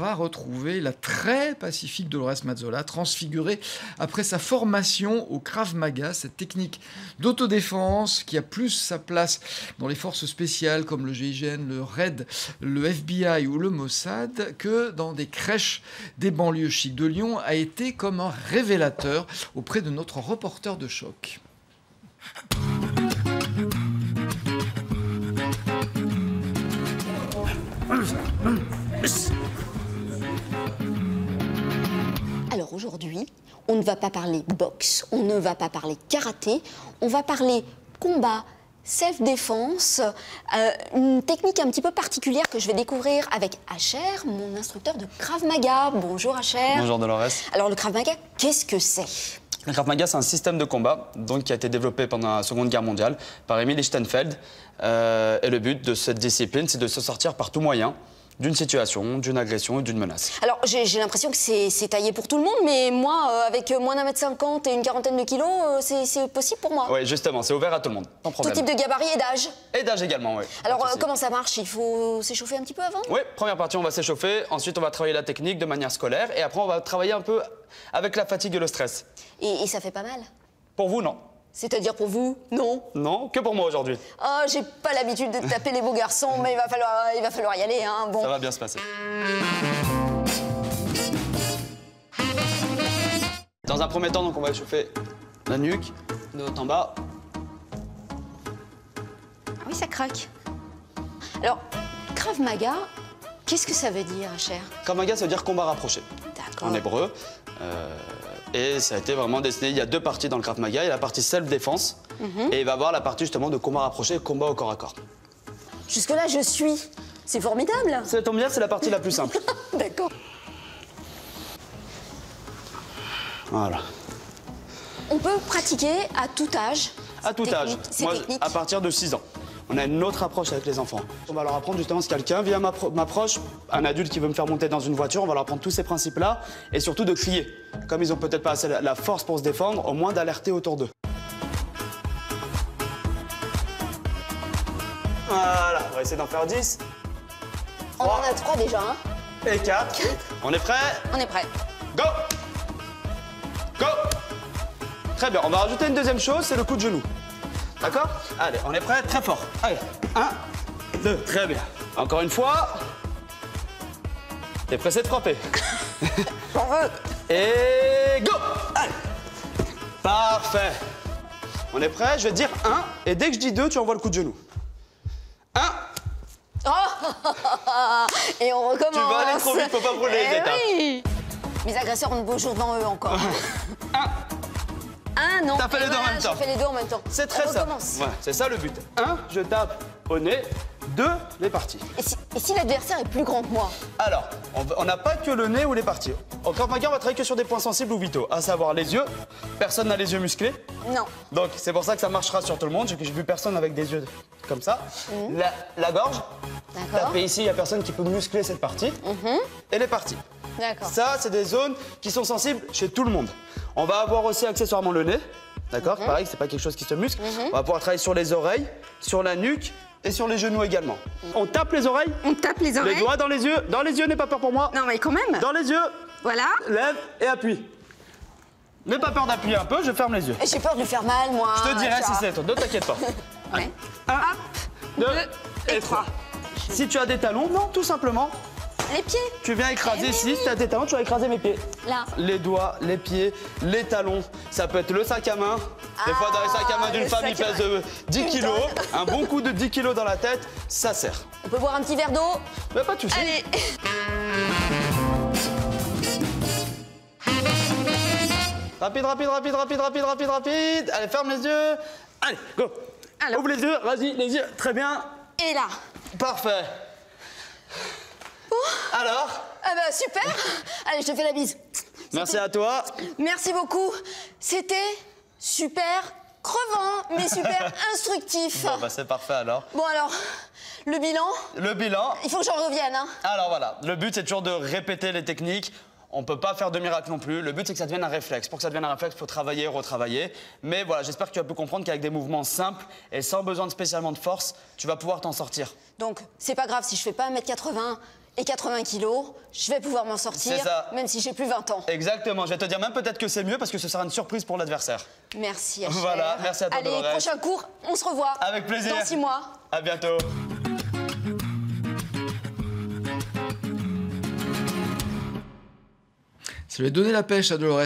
va retrouver la très pacifique Dolores Mazzola, transfigurée après sa formation au Krav Maga, cette technique d'autodéfense qui a plus sa place dans les forces spéciales comme le GIGN, le RAID, le FBI ou le Mossad que dans des crèches des banlieues chics de Lyon, a été comme un révélateur auprès de notre reporter de choc. Alors aujourd'hui, on ne va pas parler boxe, on ne va pas parler karaté, on va parler combat, self-défense, une technique un petit peu particulière que je vais découvrir avec Asher, mon instructeur de Krav Maga. Bonjour Asher. Bonjour Dolores. Alors le Krav Maga, qu'est-ce que c'est? Le Krav Maga, c'est un système de combat qui a été développé pendant la Seconde Guerre mondiale par Emil Lichtenfeld. Et le but de cette discipline, c'est de se sortir par tout moyen d'une situation, d'une agression ou d'une menace. Alors, j'ai l'impression que c'est taillé pour tout le monde, mais moi, avec moins d'1,50 m et une quarantaine de kilos, c'est possible pour moi. Oui, justement, c'est ouvert à tout le monde, sans problème. Tout type de gabarit et d'âge. Et d'âge également, oui. Alors, comment ça marche? Il faut s'échauffer un petit peu avant? Oui, première partie, on va s'échauffer. Ensuite, on va travailler la technique de manière scolaire. Et après, on va travailler un peu avec la fatigue et le stress. Et ça fait pas mal? Pour vous, non. C'est-à-dire pour vous? Non. Non, que pour moi aujourd'hui. Ah, j'ai pas l'habitude de taper les beaux garçons, mais il va falloir y aller, hein. Bon. Ça va bien se passer. Dans un premier temps, donc, on va échauffer la nuque, de haut en bas. Ah oui, ça craque. Alors, Krav Maga, qu'est-ce que ça veut dire, cher? Krav Maga, ça veut dire combat rapproché. D'accord. En hébreu. Et ça a été vraiment destiné. Il y a deux parties dans le Krav Maga. Il y a la partie self-défense et il va y avoir la partie justement de combat rapproché, combat au corps à corps. Jusque-là, je suis. C'est formidable. Ça tombe bien, c'est la partie la plus simple. D'accord. Voilà. On peut pratiquer à tout âge. À tout âge. Moi, techniques. à partir de 6 ans. On a une autre approche avec les enfants. On va leur apprendre justement si quelqu'un vient m'approche, un adulte qui veut me faire monter dans une voiture, on va leur apprendre tous ces principes-là et surtout de crier. Comme ils ont peut-être pas assez la force pour se défendre, au moins d'alerter autour d'eux. Voilà, on va essayer d'en faire 10. On en a 3 déjà, hein. Et 4. On est prêt? On est prêt. Go! Go! Très bien, on va rajouter une deuxième chose, c'est le coup de genou. D'accord? Allez, on est prêt? Très fort. Allez, 1, 2, très bien. Encore une fois. T'es pressé de frapper. J'en veux. Et go! Allez. Parfait. On est prêt? Je vais te dire 1, et dès que je dis 2, tu envoies le coup de genou. 1. Oh et on recommence. Tu vas aller trop vite, faut pas brûler les étapes. Oui. Mes agresseurs ont beau jour devant eux encore. 1. Ah non. T'as fait les deux en même temps. J'ai fait les deux en même temps. C'est très On simple. recommence. Ouais, c'est ça le but. 1, je tape au nez. 2, les parties. Et si l'adversaire est plus grand que moi? Alors, on n'a pas que le nez ou les parties. Au Krav Maga, on va travailler que sur des points sensibles ou vitaux, à savoir les yeux. Personne n'a les yeux musclés. Non. Donc, c'est pour ça que ça marchera sur tout le monde. J'ai vu personne avec des yeux comme ça. La gorge. D'accord. Tapez ici, il n'y a personne qui peut muscler cette partie. Et les parties. D'accord. Ça, c'est des zones qui sont sensibles chez tout le monde. On va avoir aussi accessoirement le nez. D'accord? Pareil, c'est pas quelque chose qui se muscle. On va pouvoir travailler sur les oreilles, sur la nuque et sur les genoux également. On tape les oreilles. On tape les oreilles. Les doigts dans les yeux. Dans les yeux, n'aie pas peur pour moi. Non, mais quand même. Dans les yeux. Voilà. Lève et appuie. N'aie pas peur d'appuyer un peu, je ferme les yeux. Et j'ai peur de lui faire mal, moi. Je te dirai tu si vois. c'est toi, ne t'inquiète pas. Ouais. 1, 2 et et 3. Si tu as des talons, non, tout simplement. Les pieds. Tu viens écraser ici, si tu as des talons, tu vas écraser mes pieds. Là. Les doigts, les pieds, les talons. Ça peut être le sac à main. Des fois, dans les sacs à main d'une le femme, il sac à pèse main. 10 kilos. Un bon coup de 10 kilos dans la tête, ça sert. On peut boire un petit verre d'eau. Mais pas de soucis. Allez. Rapide, rapide, rapide, rapide, rapide, rapide, rapide. Allez, ferme les yeux. Allez, go. Alors. Ouvre les yeux, vas-y, les yeux. Très bien. Et là. Parfait. Alors, Ah bah super. Allez, je te fais la bise. merci à toi. Merci beaucoup. C'était super crevant, mais super instructif. Bon, bah, c'est parfait alors. Bon alors, le bilan, Le bilan. il faut que j'en revienne, hein. Alors voilà, le but c'est toujours de répéter les techniques. On peut pas faire de miracle non plus. Le but c'est que ça devienne un réflexe. Pour que ça devienne un réflexe, il faut travailler, retravailler. Mais voilà, j'espère que tu as pu comprendre qu'avec des mouvements simples et sans besoin de spécialement de force, tu vas pouvoir t'en sortir. Donc, c'est pas grave si je fais pas 1,80 m Et 80 kilos, je vais pouvoir m'en sortir, C'est ça. même si j'ai plus 20 ans. Exactement, je vais te dire même peut-être que c'est mieux parce que ce sera une surprise pour l'adversaire. Merci, Asher. Voilà, merci à toi, Allez, Dolores. prochain cours, on se revoit. Avec plaisir. Dans 6 mois. À bientôt. Ça lui a donné la pêche à Dolores.